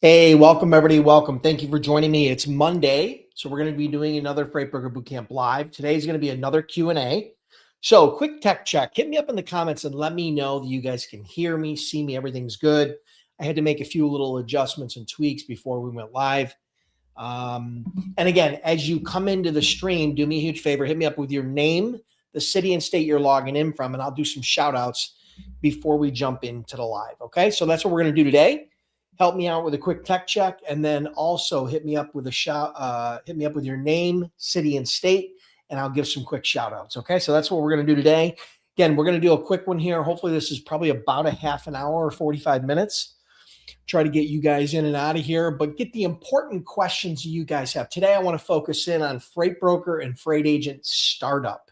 Hey, welcome everybody. Welcome. Thank you for joining me. It's Monday, so we're going to be doing another Freight Broker Bootcamp live. Today is going to be another Q&A. So quick tech check. Hit me up in the comments and let me know that you guys can hear me, see me, everything's good. I had to make a few little adjustments and tweaks before we went live. And again, as you come into the stream, do me a huge favor. Hit me up with your name, the city and state you're logging in from, and I'll do some shout outs before we jump into the live. Okay, so that's what we're going to do today. Help me out with a quick tech check, and then also hit me up with a shout. Hit me up with your name, city, and state, and I'll give some quick shout outs. Okay, so that's what we're going to do today. Again, we're going to do a quick one here. Hopefully, this is probably about a half an hour or 45 minutes. Try to get you guys in and out of here, but get the important questions you guys have. Today, I want to focus in on freight broker and freight agent startup,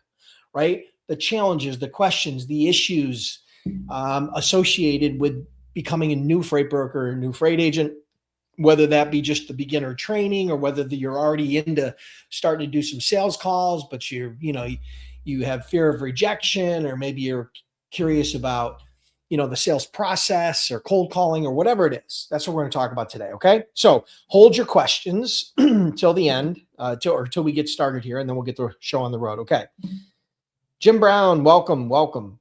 right? The challenges, the questions, the issues associated with becoming a new freight broker, a new freight agent, whether that be just the beginner training or whether you're already into starting to do some sales calls, but you have fear of rejection, or maybe you're curious about, the sales process or cold calling or whatever it is. That's what we're going to talk about today. Okay. So hold your questions till the end, till we get started here, and then we'll get the show on the road. Okay. Jim Brown, welcome. Welcome.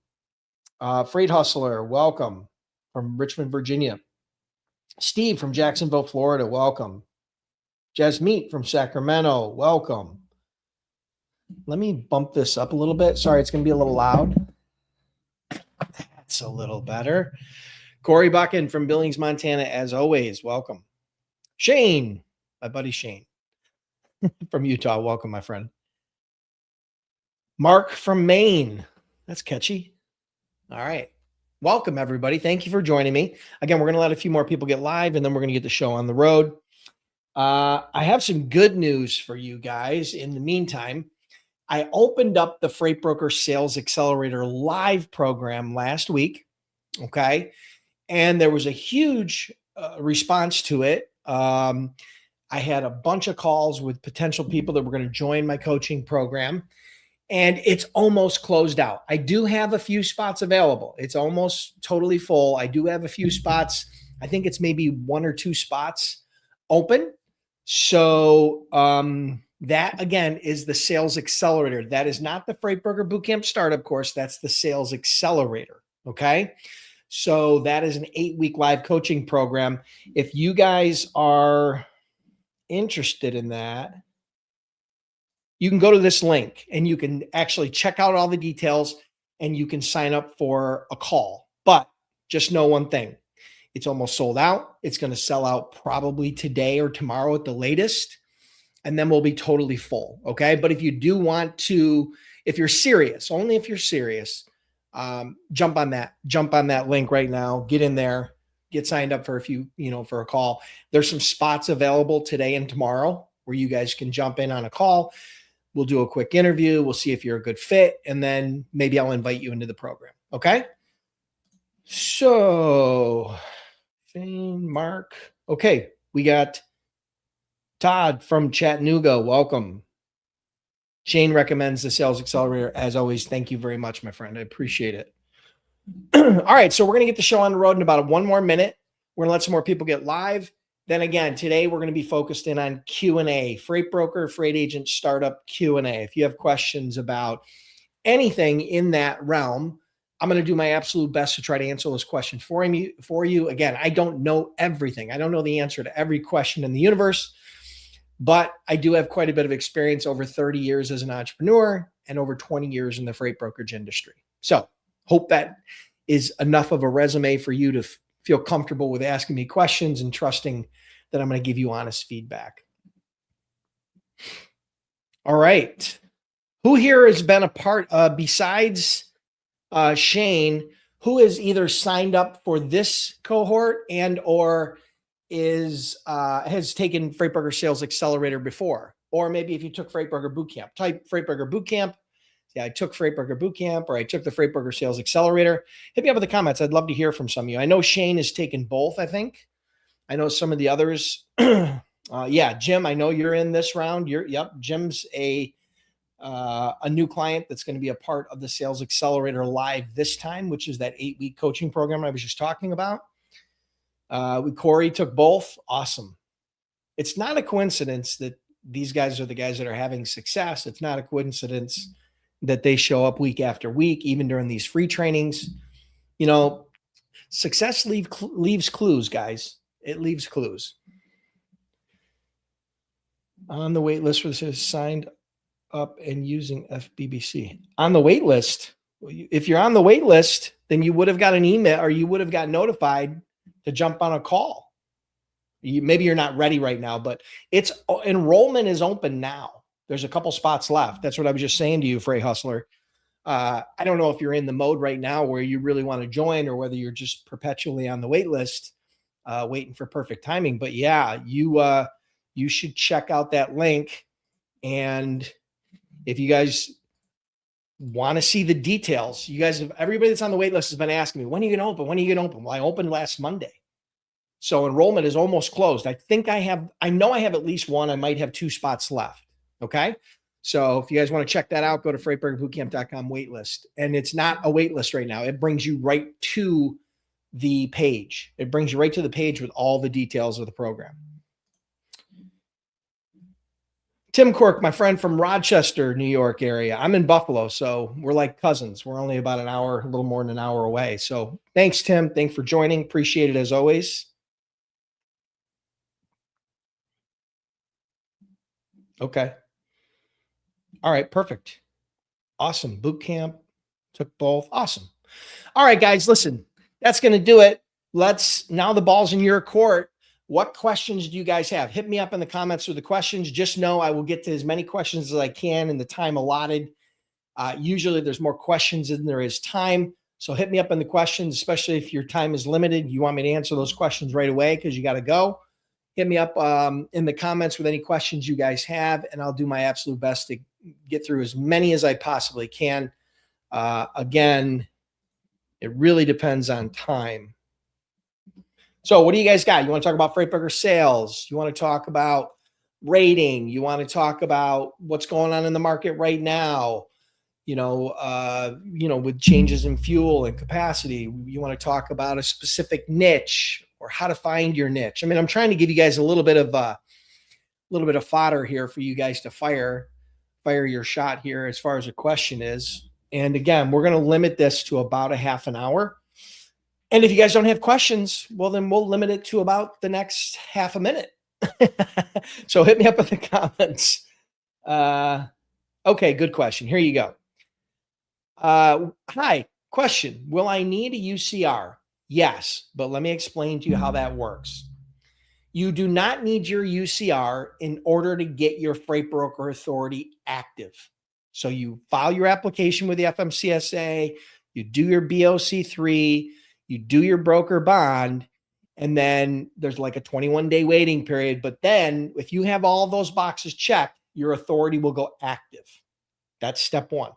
Freight Hustler, welcome. From Richmond, Virginia. Steve from Jacksonville, Florida, welcome. Jasmeet from Sacramento, welcome. Let me bump this up a little bit. Sorry, it's going to be a little loud. That's a little better. Corey Buchan from Billings, Montana, as always, welcome. Shane, my buddy Shane from Utah, welcome, my friend. Mark from Maine. That's catchy. All right. Welcome, everybody. Thank you for joining me. Again, we're going to let a few more people get live, and then we're going to get the show on the road. I have some good news for you guys. In the meantime, I opened up the Freight Broker Sales Accelerator live program last week, okay? And there was a huge response to it. I had a bunch of calls with potential people that were going to join my coaching program. And it's almost closed out. I do have a few spots available. It's almost totally full. I do have a few spots. I think it's maybe 1 or 2 spots open. So that, again, is the Sales Accelerator. That is not the Freight Broker Bootcamp Startup course. That's the Sales Accelerator, okay? So that is an 8-week live coaching program. If you guys are interested in that, you can go to this link and you can actually check out all the details and you can sign up for a call. But just know one thing, it's almost sold out. It's going to sell out probably today or tomorrow at the latest, and then we'll be totally full. Okay. But if you do want to, if you're serious, only if you're serious, jump on that link right now, get in there, get signed up for for a call. There's some spots available today and tomorrow where you guys can jump in on a call. We'll do a quick interview. We'll see if you're a good fit, and then maybe I'll invite you into the program. Okay. So Shane, Mark. Okay. We got Todd from Chattanooga. Welcome. Shane recommends the Sales Accelerator. As always, thank you very much, my friend. I appreciate it. All right. So we're going to get the show on the road in about 1 more minute. We're going to let some more people get live. Then again, today we're going to be focused in on Q&A, freight broker, freight agent, startup Q&A. If you have questions about anything in that realm, I'm going to do my absolute best to try to answer those questions for you. Again, I don't know everything. I don't know the answer to every question in the universe, but I do have quite a bit of experience, over 30 years as an entrepreneur and over 20 years in the freight brokerage industry. So hope that is enough of a resume for you to feel comfortable with asking me questions and trusting that I'm going to give you honest feedback. All right. Who here has been a part, besides Shane, who has either signed up for this cohort and or has taken Freight Broker Sales Accelerator before? Or maybe if you took Freight Broker Bootcamp, type Freight Broker Bootcamp. Yeah, I took Freight Broker Bootcamp, or I took the Freight Broker Sales Accelerator. Hit me up in the comments. I'd love to hear from some of you. I know Shane has taken both, I think. I know some of the others. Yeah, Jim, I know you're in this round. Jim's a new client that's going to be a part of the Sales Accelerator Live this time, which is that 8-week coaching program I was just talking about. Corey took both. Awesome. It's not a coincidence that these guys are the guys that are having success. It's not a coincidence that they show up week after week, even during these free trainings. You know, success leaves clues, guys. It leaves clues. On the wait list for this is signed up and using FBBC. On the wait list, if you're on the wait list, then you would have got an email or you would have got notified to jump on a call. Maybe you're not ready right now, but enrollment is open now. There's a couple spots left. That's what I was just saying to you, Frey Hustler. I don't know if you're in the mode right now where you really want to join or whether you're just perpetually on the wait list, waiting for perfect timing. But yeah, you should check out that link. And if you guys want to see the details, everybody that's on the wait list has been asking me, when are you going to open? When are you going to open? Well, I opened last Monday. So enrollment is almost closed. I know I have at least one. I might have 2 spots left. Okay. So if you guys want to check that out, go to freightburgerbootcamp.com waitlist. And it's not a wait list right now. It brings you right to the page. It brings you right to the page with all the details of the program. Tim Quirk, my friend from Rochester, New York area. I'm in Buffalo, so we're like cousins. We're only about a little more than an hour away. So thanks, Tim. Thanks for joining. Appreciate it as always. Okay. All right. Perfect. Awesome. Boot camp took both. Awesome. All right, guys, listen, that's going to do it. Now the ball's in your court. What questions do you guys have? Hit me up in the comments with the questions. Just know I will get to as many questions as I can in the time allotted. Usually there's more questions than there is time. So hit me up in the questions, especially if your time is limited. You want me to answer those questions right away because you got to go. Hit me up in the comments with any questions you guys have, and I'll do my absolute best to get through as many as I possibly can. Again, it really depends on time. So what do you guys got? You want to talk about Freight Burger sales? You want to talk about rating? You want to talk about what's going on in the market right now? With changes in fuel and capacity. You want to talk about a specific niche or how to find your niche. I mean, I'm trying to give you guys a little bit of fodder here for you guys to fire your shot here as far as a question is. And again, we're going to limit this to about a half an hour. And if you guys don't have questions, well, then we'll limit it to about the next half a minute. So hit me up in the comments. Okay, good question. Here you go. Hi, question. Will I need a UCR? Yes, but let me explain to you how that works. You do not need your UCR in order to get your Freight Broker Authority active. So you file your application with the FMCSA, you do your BOC3, you do your broker bond, and then there's like a 21-day waiting period. But then if you have all those boxes checked, your authority will go active. That's step 1.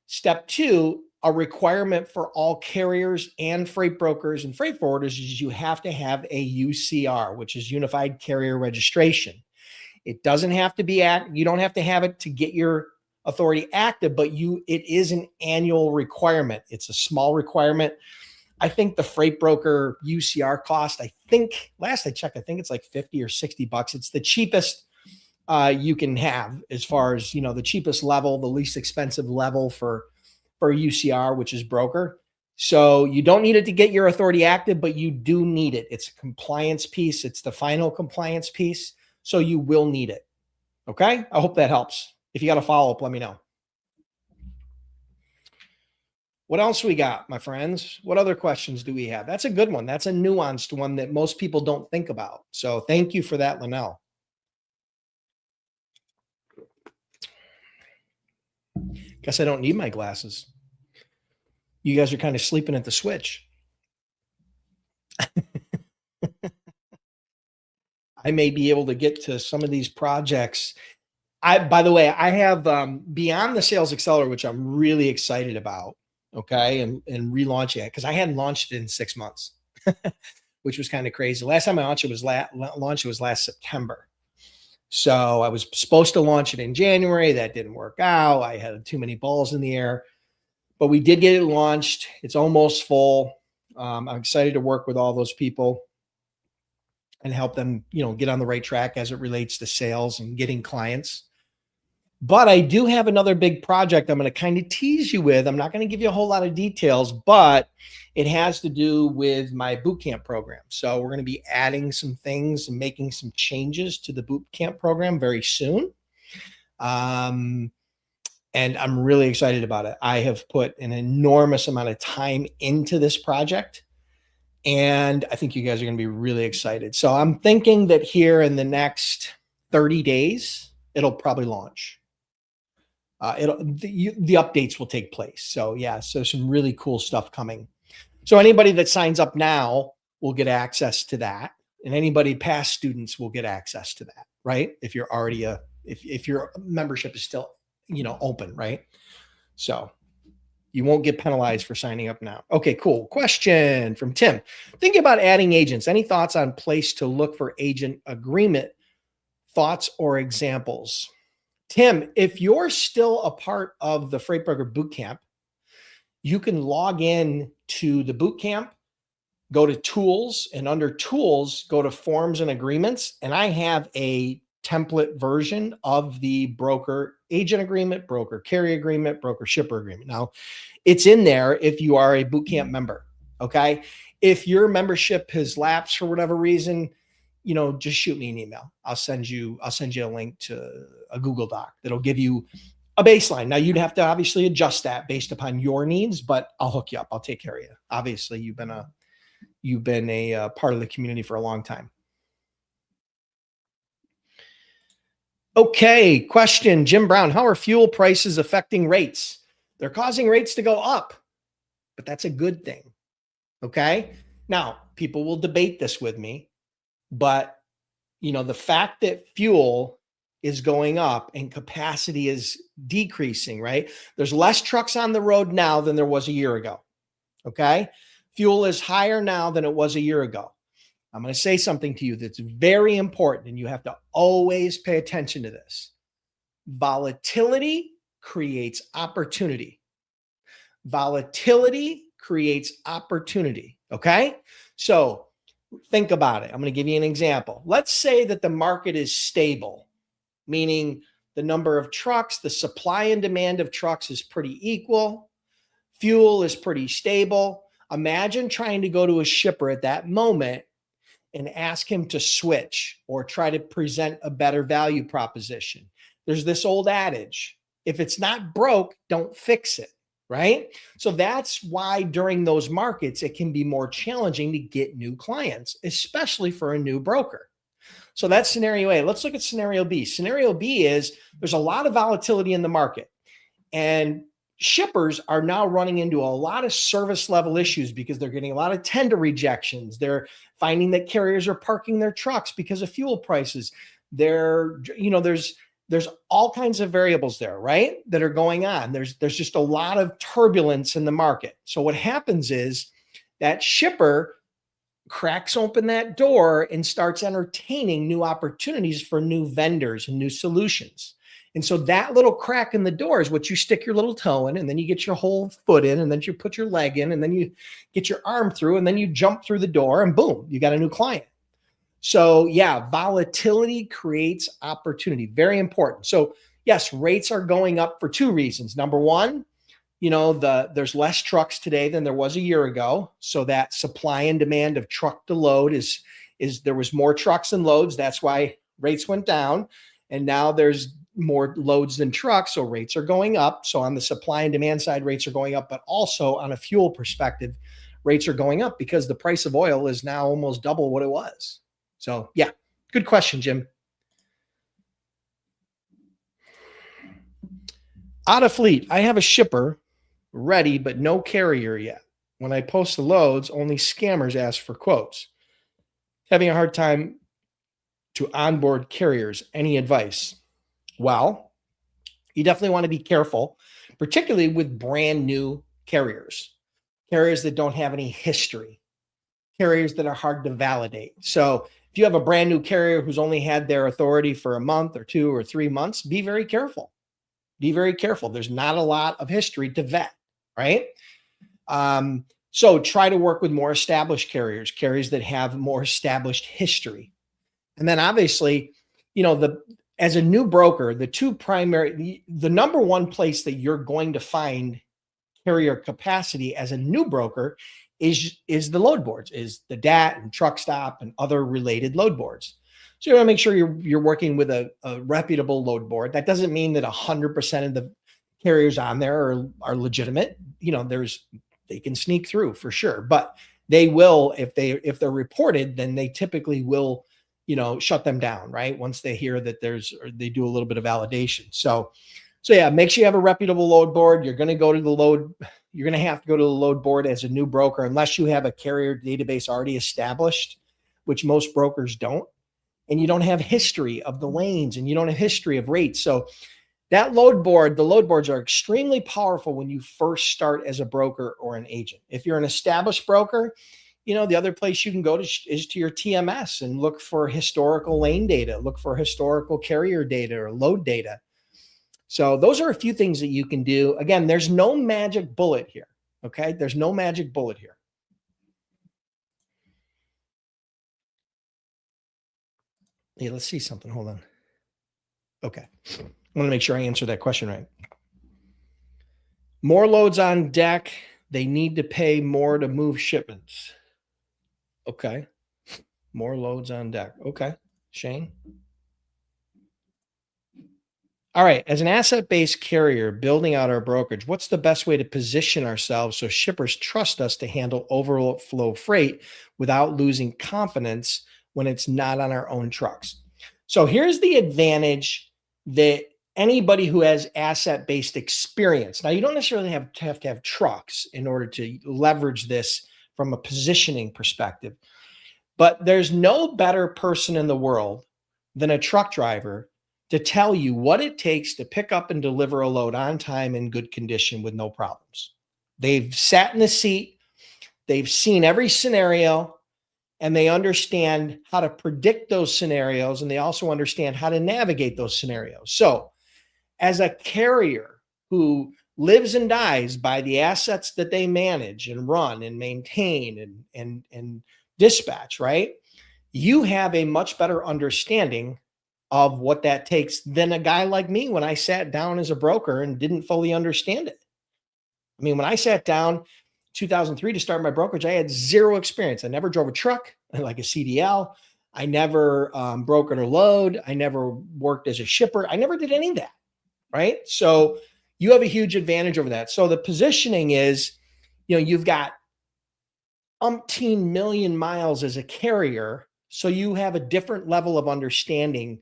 Step 2, a requirement for all carriers and freight brokers and freight forwarders is you have to have a UCR, which is Unified Carrier Registration. It doesn't have to be you don't have to have it to get your authority active, but it is an annual requirement. It's a small requirement. I think the freight broker UCR cost, last I checked, I think it's like 50 or 60 bucks. It's the cheapest you can have as far as, the cheapest level, the least expensive level for UCR, which is broker. So you don't need it to get your authority active, but you do need it. It's a compliance piece. It's the final compliance piece. So you will need it. Okay. I hope that helps. If you got a follow-up, let me know. What else we got, my friends? What other questions do we have? That's a good one. That's a nuanced one that most people don't think about. So thank you for that, Linnell. Guess I don't need my glasses. You guys are kind of sleeping at the switch. I may be able to get to some of these projects. By the way, I have Beyond the Sales Accelerator, which I'm really excited about. Okay. And relaunching it because I hadn't launched it in 6 months, which was kind of crazy. Last time I launched it was last September. So I was supposed to launch it in January. That didn't work out. I had too many balls in the air, but we did get it launched. It's almost full. I'm excited to work with all those people. and help them, get on the right track as it relates to sales and getting clients. But I do have another big project I'm going to kind of tease you with. I'm not going to give you a whole lot of details, but it has to do with my boot camp program. So we're going to be adding some things and making some changes to the boot camp program very soon. And I'm really excited about it. I have put an enormous amount of time into this project, and I think you guys are going to be really excited. So I'm thinking that here in the next 30 days, it'll probably launch. The updates will take place. So yeah, so some really cool stuff coming. So anybody that signs up now will get access to that, and anybody past students will get access to that, right? If you're already if your membership is still, open, right? So you won't get penalized for signing up now. Okay, cool. Question from Tim. Thinking about adding agents. Any thoughts on place to look for agent agreement? Thoughts or examples? Tim, if you're still a part of the Freight Broker Bootcamp, you can log in to the bootcamp, go to tools, and under tools, go to forms and agreements. And I have a template version of the broker agent agreement, broker carrier agreement, broker shipper agreement. Now, it's in there if you are a bootcamp member. Okay. If your membership has lapsed for whatever reason, just shoot me an email. I'll send you a link to a Google Doc that'll give you a baseline. Now you'd have to obviously adjust that based upon your needs, but I'll hook you up. I'll take care of you. Obviously, you've been a part of the community for a long time. Okay, question, Jim Brown. How are fuel prices affecting rates? They're causing rates to go up, but that's a good thing. Okay. Now, people will debate this with me, but the fact that fuel is going up and capacity is decreasing, right? There's less trucks on the road now than there was a year ago. Okay. Fuel is higher now than it was a year ago. I'm going to say something to you that's very important, and you have to always pay attention to this. Volatility creates opportunity. Volatility creates opportunity. Okay. So think about it. I'm going to give you an example. Let's say that the market is stable, meaning the number of trucks, the supply and demand of trucks is pretty equal. Fuel is pretty stable. Imagine trying to go to a shipper at that moment and ask him to switch or try to present a better value proposition. There's this old adage, if it's not broke, don't fix it. Right? So that's why during those markets, it can be more challenging to get new clients, especially for a new broker. So that's scenario A. Let's look at scenario B. Scenario B is there's a lot of volatility in the market, and shippers are now running into a lot of service level issues because they're getting a lot of tender rejections. They're finding that carriers are parking their trucks because of fuel prices. There's all kinds of variables there, right, that are going on. There's just a lot of turbulence in the market. So what happens is that shipper cracks open that door and starts entertaining new opportunities for new vendors and new solutions. And so that little crack in the door is what you stick your little toe in, and then you get your whole foot in, and then you put your leg in, and then you get your arm through, and then you jump through the door, and boom, you got a new client. So yeah, volatility creates opportunity. Very important. So yes, rates are going up for two reasons. Number one, there's less trucks today than there was a year ago. So that supply and demand of truck to load is there was more trucks than loads. That's why rates went down. And now there's more loads than trucks. So rates are going up. So on the supply and demand side, rates are going up, but also on a fuel perspective, rates are going up because the price of oil is now almost double what it was. So yeah, good question, Jim. Out of fleet, I have a shipper ready, but no carrier yet. When I post the loads, only scammers ask for quotes. Having a hard time to onboard carriers. Any advice? Well, you definitely want to be careful, particularly with brand new carriers that don't have any history, carriers that are hard to validate. So if you have a brand new carrier who's only had their authority for a month or 2 or 3 months, be very careful. Be very careful. There's not a lot of history to vet, right? So try to work with more established carriers, carriers that have more established history. And then obviously, as a new broker, the number one place that you're going to find carrier capacity as a new broker is the load boards, is the DAT and truck stop and other related load boards. So you want to make sure you're working with a reputable load board. That doesn't mean that 100% of the carriers on there are legitimate. They can sneak through for sure, but they will, if they're reported, then they typically will, shut them down, right? Once they hear that they do a little bit of validation. So yeah, make sure you have a reputable load board. You're going to have to go to the load board as a new broker, unless you have a carrier database already established, which most brokers don't. And you don't have history of the lanes and you don't have history of rates. So the load boards are extremely powerful when you first start as a broker or an agent. If you're an established broker, the other place you can go to is to your TMS and look for historical lane data, look for historical carrier data or load data. So those are a few things that you can do. Again, there's no magic bullet here. Okay. There's no magic bullet here. Yeah, let's see something. Hold on. Okay. I want to make sure I answer that question right. More loads on deck. They need to pay more to move shipments. Okay. More loads on deck. Okay. Shane. All right. As an asset-based carrier building out our brokerage, what's the best way to position ourselves so shippers trust us to handle overflow freight without losing confidence when it's not on our own trucks? So here's the advantage that anybody who has asset-based experience. Now, you don't necessarily have to have trucks in order to leverage this from a positioning perspective, but there's no better person in the world than a truck driver to tell you what it takes to pick up and deliver a load on time in good condition with no problems. They've sat in the seat, they've seen every scenario, and they understand how to predict those scenarios, and they also understand how to navigate those scenarios. So as a carrier who lives and dies by the assets that they manage and run and maintain and dispatch, right? You have a much better understanding of what that takes than a guy like me when I sat down as a broker and didn't fully understand it. I mean, when I sat down 2003 to start my brokerage, I had zero experience. I never drove a truck like a CDL. I never brokered a load. I never worked as a shipper. I never did any of that, right? So you have a huge advantage over that. So the positioning is, you've got umpteen million miles as a carrier. So you have a different level of understanding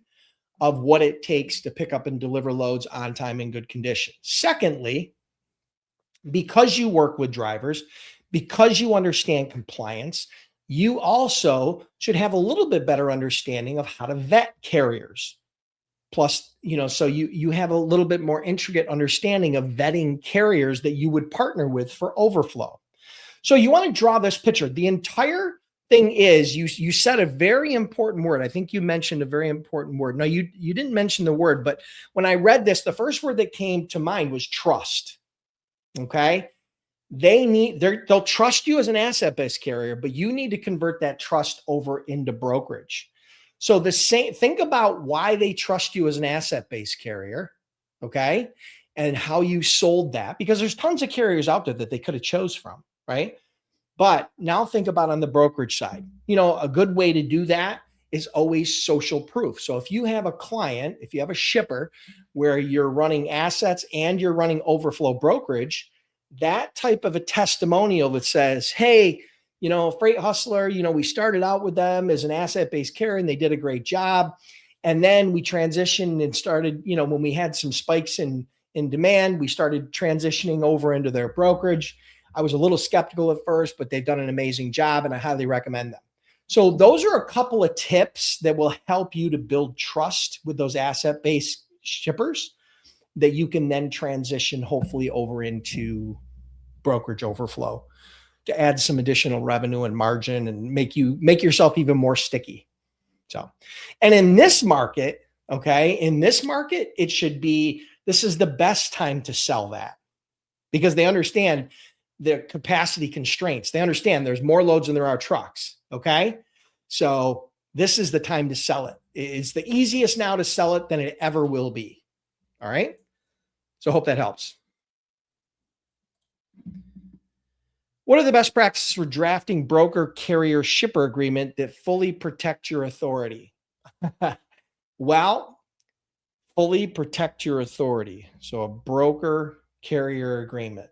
of what it takes to pick up and deliver loads on time in good condition. Secondly, because you work with drivers, because you understand compliance, you also should have a little bit better understanding of how to vet carriers. Plus, so you have a little bit more intricate understanding of vetting carriers that you would partner with for overflow. So you want to draw this picture. The entire thing is you said a very important word. I think you mentioned a very important word. No, you didn't mention the word, but when I read this, the first word that came to mind was trust. Okay. They'll trust you as an asset-based carrier, but you need to convert that trust over into brokerage. So think about why they trust you as an asset-based carrier. Okay. And how you sold that, because there's tons of carriers out there that they could have chose from, right? But now think about on the brokerage side. A good way to do that is always social proof. So if you have a client, if you have a shipper where you're running assets and you're running overflow brokerage, that type of a testimonial that says, hey, Freight Hustler, we started out with them as an asset-based carrier and they did a great job. And then we transitioned and started, when we had some spikes in demand, we started transitioning over into their brokerage. I was a little skeptical at first, but they've done an amazing job and I highly recommend them. So those are a couple of tips that will help you to build trust with those asset-based shippers that you can then transition hopefully over into brokerage overflow to add some additional revenue and margin and make yourself even more sticky. So, and in this market, this is the best time to sell that because they understand the capacity constraints. They understand there's more loads than there are trucks. Okay. So this is the time to sell it. It's the easiest now to sell it than it ever will be. All right. So hope that helps. What are the best practices for drafting broker carrier shipper agreement that fully protect your authority? Well, fully protect your authority. So a broker carrier agreement.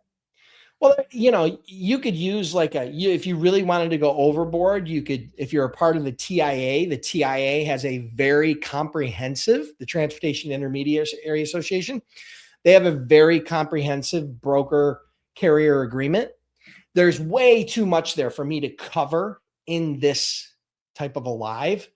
Well, you could use if you really wanted to go overboard, you could, if you're a part of the TIA has a very comprehensive, the Transportation Intermediary Association, they have a very comprehensive broker carrier agreement. There's way too much there for me to cover in this type of a live,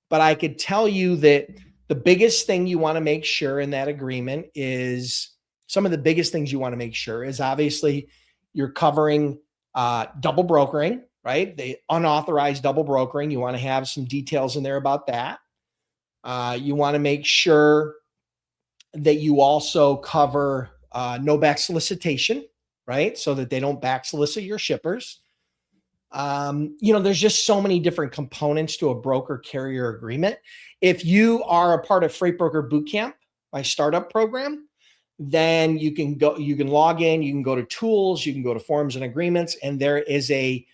but I could tell you that the biggest thing you want to make sure in that agreement is some of the biggest things you want to make sure is obviously you're covering double brokering, right? The unauthorized double brokering. You want to have some details in there about that. You want to make sure that you also cover no back solicitation, right? So that they don't back solicit your shippers. There's just so many different components to a broker carrier agreement. If you are a part of Freight Broker Bootcamp, my startup program, then you can log in, you can go to tools, you can go to forms and agreements, and there is a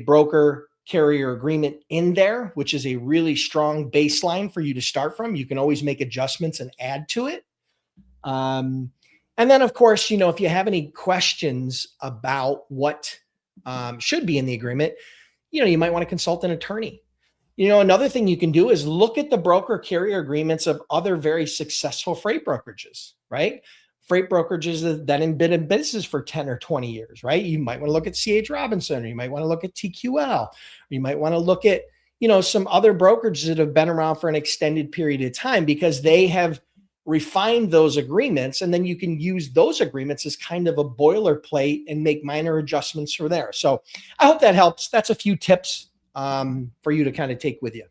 broker carrier agreement in there, which is a really strong baseline for you to start from. You can always make adjustments and add to it. And then of course, if you have any questions about what should be in the agreement, you might want to consult an attorney. Another thing you can do is look at the broker carrier agreements of other very successful freight brokerages, right? Freight brokerages that have been in business for 10 or 20 years, right? You might want to look at C.H. Robinson, or you might want to look at TQL, or you might want to look at, some other brokerages that have been around for an extended period of time, because they have refined those agreements, and then you can use those agreements as kind of a boilerplate and make minor adjustments from there. So I hope that helps. That's a few tips for you to kind of take with you.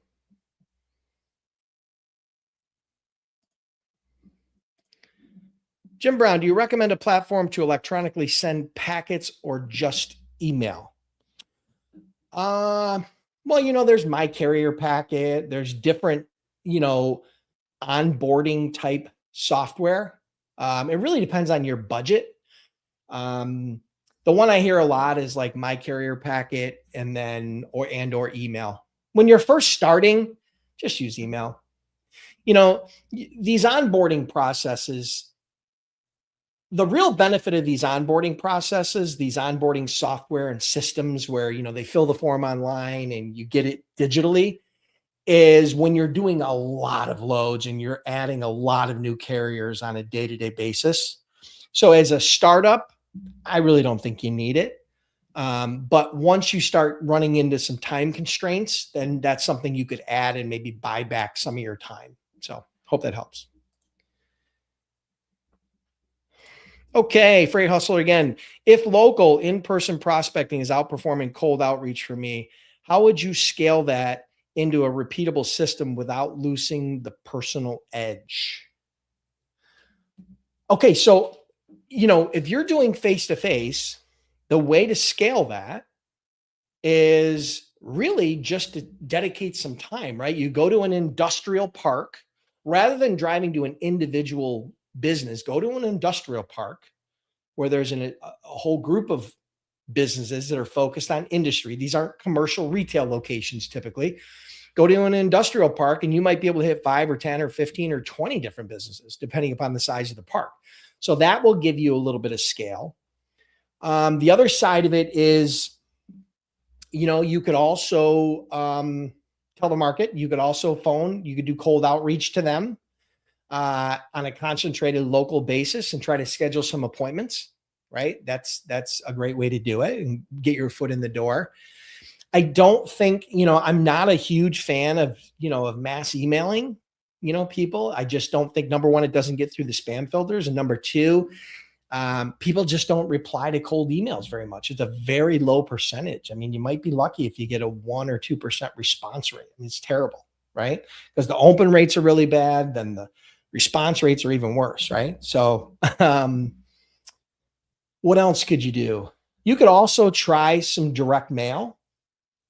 Jim Brown, do you recommend a platform to electronically send packets or just email? Well, there's My Carrier Packet. There's different, onboarding type software. It really depends on your budget. The one I hear a lot is like My Carrier Packet or email. When you're first starting, just use email. These onboarding processes, the real benefit of these onboarding processes, these onboarding software and systems where, they fill the form online and you get it digitally, is when you're doing a lot of loads and you're adding a lot of new carriers on a day-to-day basis. So as a startup, I really don't think you need it. But once you start running into some time constraints, then that's something you could add and maybe buy back some of your time. So hope that helps. Okay, Freight Hustler again. If local in-person prospecting is outperforming cold outreach for me, how would you scale that into a repeatable system without losing the personal edge? Okay, so, if you're doing face-to-face, the way to scale that is really just to dedicate some time, right? You go to an industrial park rather than driving to an individual business. Go to an industrial park where there's a whole group of businesses that are focused on industry. These aren't commercial retail locations typically. Go to an industrial park and you might be able to hit 5 or 10 or 15 or 20 different businesses, depending upon the size of the park. So that will give you a little bit of scale. The other side of it is, you could also tell the market, you could also phone, you could do cold outreach to them on a concentrated local basis and try to schedule some appointments, right? That's a great way to do it and get your foot in the door. I don't think, I'm not a huge fan of mass emailing, people. I just don't think, number one, it doesn't get through the spam filters. And number two, people just don't reply to cold emails very much. It's a very low percentage. I mean, you might be lucky if you get a 1 or 2% response rate. I mean, it's terrible, right? Because the open rates are really bad. Then the response rates are even worse, right? So, What else could you do? You could also try some direct mail.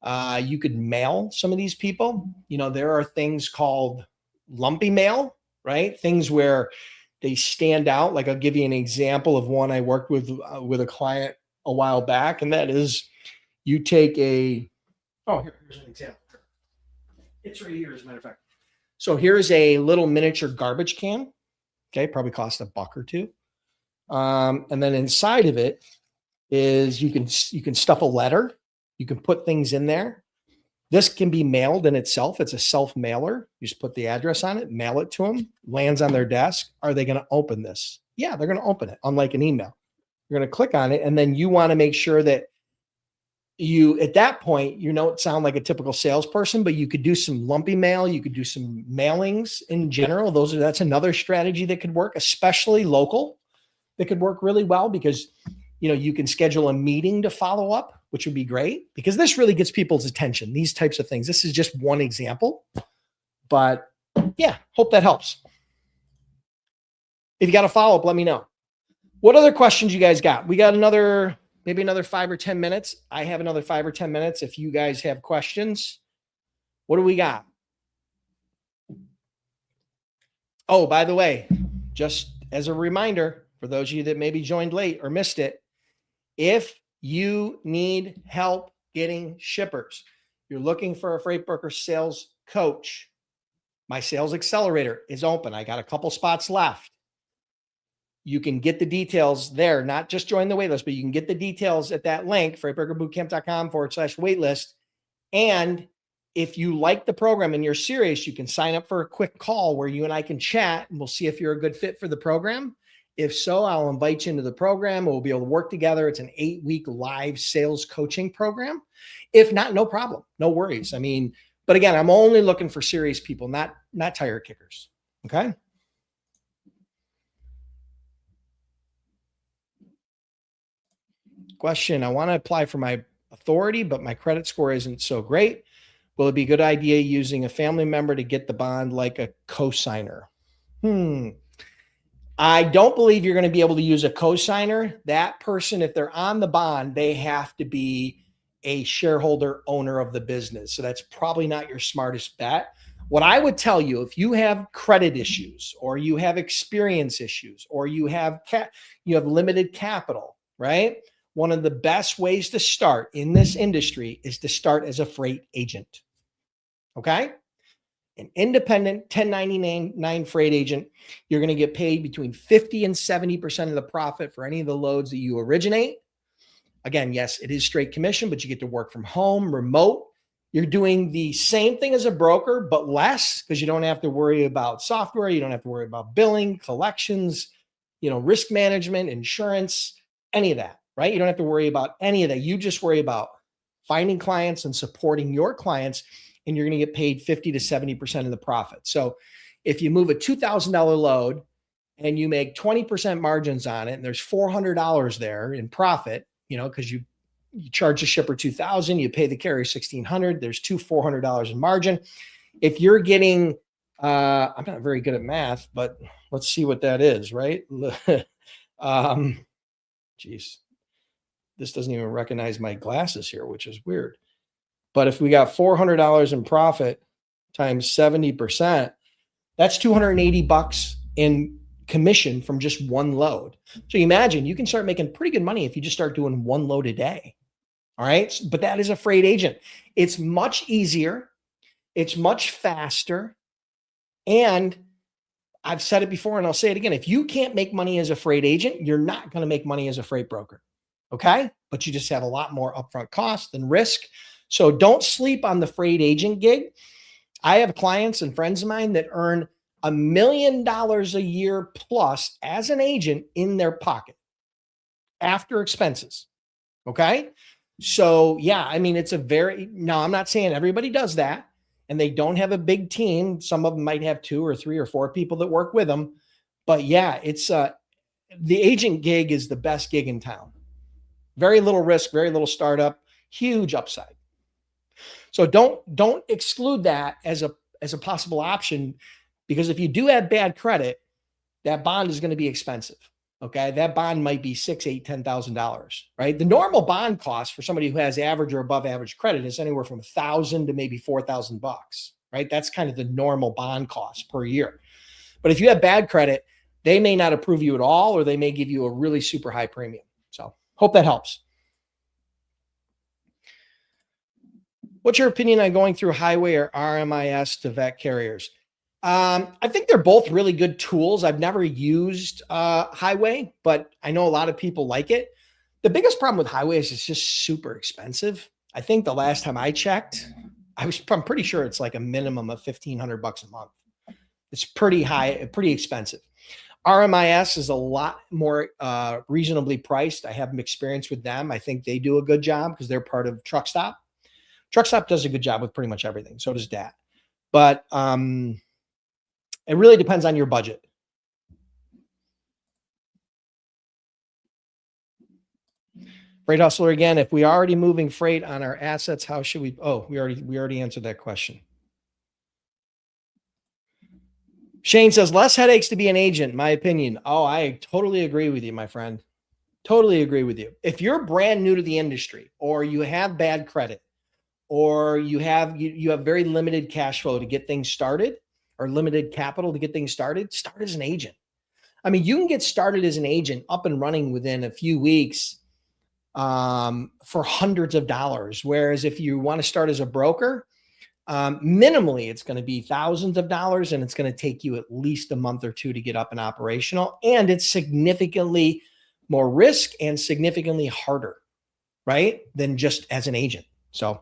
You could mail some of these people. There are things called lumpy mail, right? Things where they stand out. Like I'll give you an example of one I worked with a client a while back, and that is you take a. Oh, here's an example. It's right here, as a matter of fact. So here's a little miniature garbage can. Okay, probably cost $1 or $2. And then inside of it is you can stuff a letter. You can put things in there. This can be mailed in itself. It's a self mailer. You just put the address on it, mail it to them, lands on their desk. Are they going to open this? Yeah, they're going to open it, unlike an email. You're going to click on it, and then you want to make sure that at that point, it sound like a typical salesperson, but you could do some lumpy mail. You could do some mailings in general. That's another strategy that could work, especially local, that could work really well because, you can schedule a meeting to follow up, which would be great because this really gets people's attention, these types of things. This is just one example, but yeah, hope that helps. If you got a follow-up, let me know. What other questions you guys got? We got maybe another 5 or 10 minutes. I have another 5 or 10 minutes. If you guys have questions, what do we got? Oh, by the way, just as a reminder, for those of you that maybe joined late or missed it, if you need help getting shippers, you're looking for a freight broker sales coach, my sales accelerator is open. I got a couple spots left. You can get the details there, not just join the waitlist, but you can get the details at that link, freightbrokerbootcamp.com/waitlist. And if you like the program and you're serious, you can sign up for a quick call where you and I can chat and we'll see if you're a good fit for the program. If so, I'll invite you into the program. We'll be able to work together. It's an 8-week live sales coaching program. If not, no problem. No worries. But again, I'm only looking for serious people, not tire kickers. Okay. Question. I want to apply for my authority, but my credit score isn't so great. Will it be a good idea using a family member to get the bond like a co-signer? I don't believe you're going to be able to use a co-signer. That person, if they're on the bond, they have to be a shareholder owner of the business. So that's probably not your smartest bet. What I would tell you, if you have credit issues or you have experience issues or you have limited capital, right? One of the best ways to start in this industry is to start as a freight agent. Okay? An independent 1099 freight agent, you're going to get paid between 50 and 70% of the profit for any of the loads that you originate. Again, yes, it is straight commission, but you get to work from home, remote. You're doing the same thing as a broker, but less because you don't have to worry about software. You don't have to worry about billing, collections, risk management, insurance, any of that, right? You don't have to worry about any of that. You just worry about finding clients and supporting your clients, and you're going to get paid 50 to 70% of the profit. So if you move a $2,000 load and you make 20% margins on it, and there's $400 there in profit, because you charge the shipper $2,000, you pay the carrier $1,600, there's $400 in margin. If you're getting, I'm not very good at math, but let's see what that is, right? Geez, this doesn't even recognize my glasses here, which is weird. But if we got $400 in profit times 70%, that's $280 in commission from just one load. So you imagine you can start making pretty good money if you just start doing one load a day. All right. But that is a freight agent. It's much easier. It's much faster. And I've said it before and I'll say it again. If you can't make money as a freight agent, you're not going to make money as a freight broker. Okay. But you just have a lot more upfront cost and risk. So don't sleep on the freight agent gig. I have clients and friends of mine that earn $1 million a year plus as an agent in their pocket after expenses. Okay. So yeah, it's now I'm not saying everybody does that and they don't have a big team. Some of them might have 2 or 3 or 4 people that work with them, but yeah, it's the agent gig is the best gig in town. Very little risk, very little startup, huge upside. So don't exclude that as a possible option, because if you do have bad credit, that bond is going to be expensive. Okay, that bond might be $6, $8, $10,000, right? The normal bond cost for somebody who has average or above average credit is anywhere from 1,000 to maybe $4,000, right? That's kind of the normal bond cost per year. But if you have bad credit, they may not approve you at all, or they may give you a really super high premium. So hope that helps. What's your opinion on going through Highway or RMIS to vet carriers? I think they're both really good tools. I've never used Highway, but I know a lot of people like it. The biggest problem with Highway is it's just super expensive. I think the last time I checked, I'm pretty sure it's like a minimum of $1,500 a month. It's pretty high, pretty expensive. RMIS is a lot more reasonably priced. I have experience with them. I think they do a good job because they're part of Truck Stop. Truck Stop does a good job with pretty much everything. So does DAT. But it really depends on your budget. Freight Hustler again, if we are already moving freight on our assets, how should we? Oh, we already answered that question. Shane says, less headaches to be an agent, my opinion. Oh, I totally agree with you, my friend. Totally agree with you. If you're brand new to the industry, or you have bad credit, or you have very limited cash flow to get things started, or limited capital to get things started, start as an agent. I mean, you can get started as an agent up and running within a few weeks for hundreds of dollars. Whereas if you want to start as a broker, minimally, it's going to be thousands of dollars, and it's going to take you at least a month or two to get up and operational. And it's significantly more risk and significantly harder, right, than just as an agent. So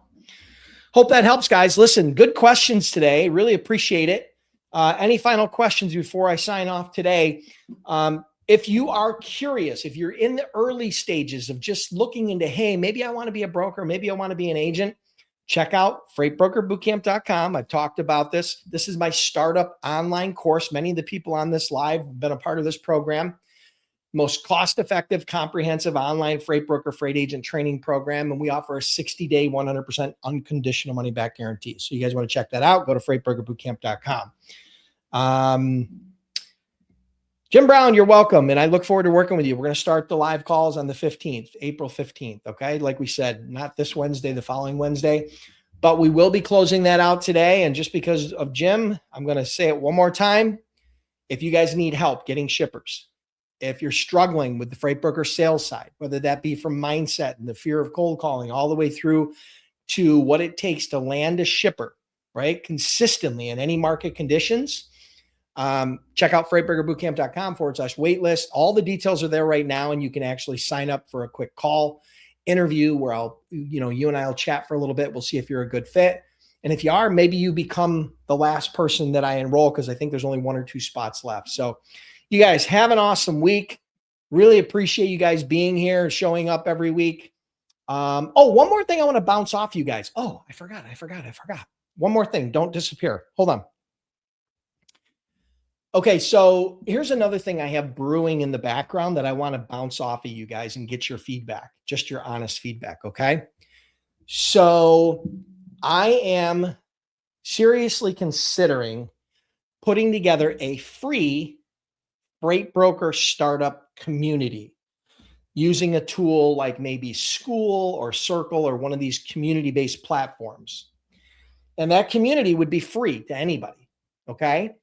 hope that helps, guys. Listen, good questions today. Really appreciate it. Any final questions before I sign off today? If you are curious, if you're in the early stages of just looking into, hey, maybe I want to be a broker, maybe I want to be an agent, check out freightbrokerbootcamp.com. I've talked about this. This is my startup online course. Many of the people on this live have been a part of this program. Most cost-effective, comprehensive online freight broker, freight agent training program. And we offer a 60-day, 100% unconditional money-back guarantee. So you guys want to check that out, go to freightbrokerbootcamp.com. Jim Brown, you're welcome. And I look forward to working with you. We're going to start the live calls on the 15th, April 15th. Okay. Like we said, not this Wednesday, the following Wednesday, but we will be closing that out today. And just because of Jim, I'm going to say it one more time. If you guys need help getting shippers, if you're struggling with the freight broker sales side, whether that be from mindset and the fear of cold calling all the way through to what it takes to land a shipper, right, consistently in any market conditions, check out freightbrokerbootcamp.com/waitlist. All the details are there right now, and you can actually sign up for a quick call interview where you and I'll chat for a little bit. We'll see if you're a good fit. And if you are, maybe you become the last person that I enroll, because I think there's only 1 or 2 spots left. So you guys have an awesome week. Really appreciate you guys being here, showing up every week. One more thing I want to bounce off you guys. Oh, I forgot. One more thing. Don't disappear. Hold on. Okay, so here's another thing I have brewing in the background that I want to bounce off of you guys and get your feedback, just your honest feedback, okay? So I am seriously considering putting together a free freight broker startup community using a tool like maybe School or Circle or one of these community-based platforms. And that community would be free to anybody, okay?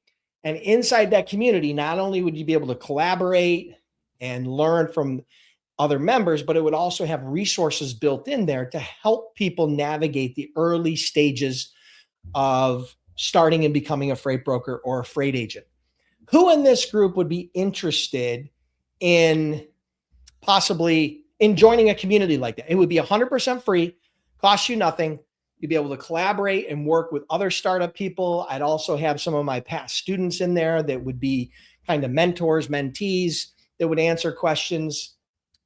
And inside that community, not only would you be able to collaborate and learn from other members, but it would also have resources built in there to help people navigate the early stages of starting and becoming a freight broker or a freight agent. Who in this group would be interested in possibly in joining a community like that? It would be 100% free, cost you nothing. You'd be able to collaborate and work with other startup people. I'd also have some of my past students in there that would be kind of mentors, mentees that would answer questions.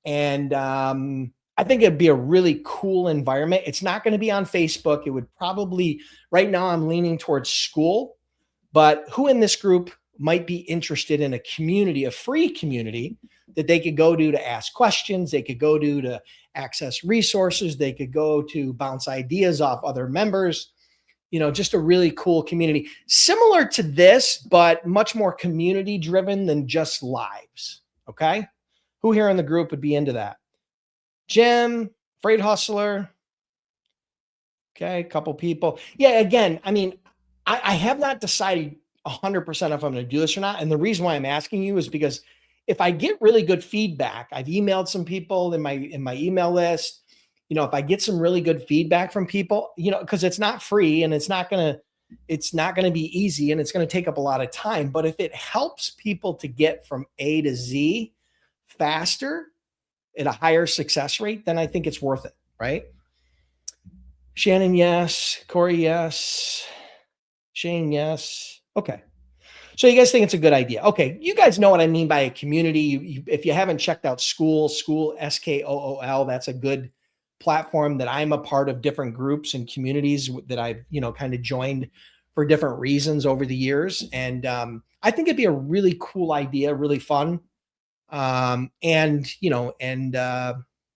And I think it'd be a really cool environment. It's not going to be on Facebook. It would probably, right now I'm leaning towards School, but who in this group might be interested in a community, a free community that they could go to ask questions, they could go to access resources, they could go to bounce ideas off other members, just a really cool community. Similar to this, but much more community driven than just lives, okay? Who here in the group would be into that? Jim, Freight Hustler. Okay, a couple people. Yeah, again, I mean, I have not decided 100% if I'm going to do this or not. And the reason why I'm asking you is because if I get really good feedback, I've emailed some people in my email list. If I get some really good feedback from people, because it's not free and it's not gonna be easy and it's gonna take up a lot of time. But if it helps people to get from A to Z faster at a higher success rate, then I think it's worth it, right? Shannon, yes. Corey, yes. Shane, yes. Okay. So you guys think it's a good idea? Okay. You guys know what I mean by a community. If you haven't checked out Skool Skool, that's a good platform that I'm a part of, different groups and communities that I've, kind of joined for different reasons over the years. And I think it'd be a really cool idea, really fun. And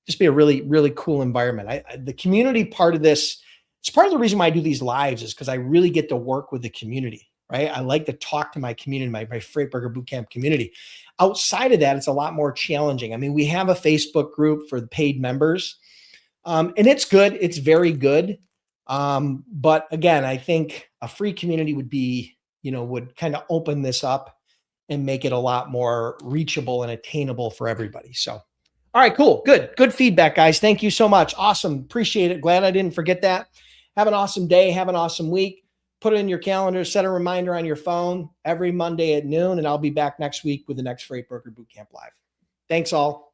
just be a really, really cool environment. The community part of this, it's part of the reason why I do these lives is because I really get to work with the community, right? I like to talk to my community, my Freight Broker Bootcamp community. Outside of that, it's a lot more challenging. I mean, we have a Facebook group for the paid members, and it's good. It's very good. But again, I think a free community would kind of open this up and make it a lot more reachable and attainable for everybody. So, all right, cool. Good feedback, guys. Thank you so much. Awesome. Appreciate it. Glad I didn't forget that. Have an awesome day. Have an awesome week. Put it in your calendar. Set a reminder on your phone every Monday at noon, and I'll be back next week with the next Freight Broker Bootcamp Live. Thanks all.